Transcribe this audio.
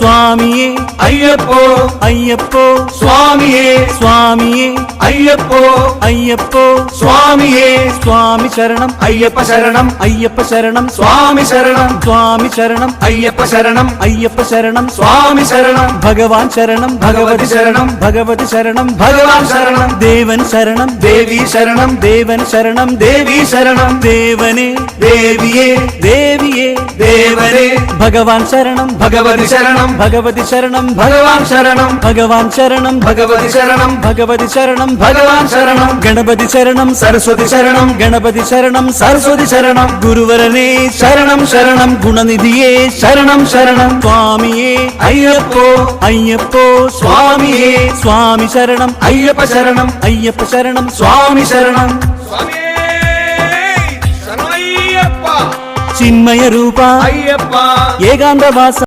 സ്വാമിയേ അയ്യപ്പോ അയ്യപ്പോ സ്വാമിയേ സ്വാമിയേ അയ്യപ്പോ അയ്യപ്പോ സ്വാമിയേ സ്വാമി ശരണം അയ്യപ്പ ശരണം അയ്യപ്പ ശരണം സ്വാമി ശരണം സ്വാമി ശരണം അയ്യപ്പ ശരണം അയ്യപ്പ ശരണം സ്വാമി ശരണം ഭഗവാൻ ശരണം ഭഗവതി ശരണം ഭഗവതി ശരണം ഭഗവാൻ ശരണം ദേവൻ ശരണം ദേവി ശരണം ദേവൻ ശരണം ദേവി ശരണം ദേവനെ ദേവിയേ ദേവിയെ ദേവനെ ഭഗവാൻ ശരണം ഭഗവതി ശരണം ഭഗവതി ശരണം ഭഗവാൻ ശരണം ഭഗവാൻ ശരണം ഭഗവതി ശരണം ഭഗവതി ശരണം ഭഗവാൻ ശരണം ഗണപതി ശരണം സരസ്വതി ശരണം ഗണപതി ശരണം സരസ്വതി ശരണം ഗുരുവരനെ ശരണം ശരണം ഗുണനിധിയെ ശരണം ശരണം സ്വാമിയെ അയ്യപ്പോ അയ്യപ്പോ സ്വാമിയേ സ്വാമി ശരണം അയ്യപ്പ ശരണം അയ്യപ്പ ശരണം സ്വാമി ശരണം ചിന്മയ രൂപ അയ്യപ്പ ഏകാന്തവാസ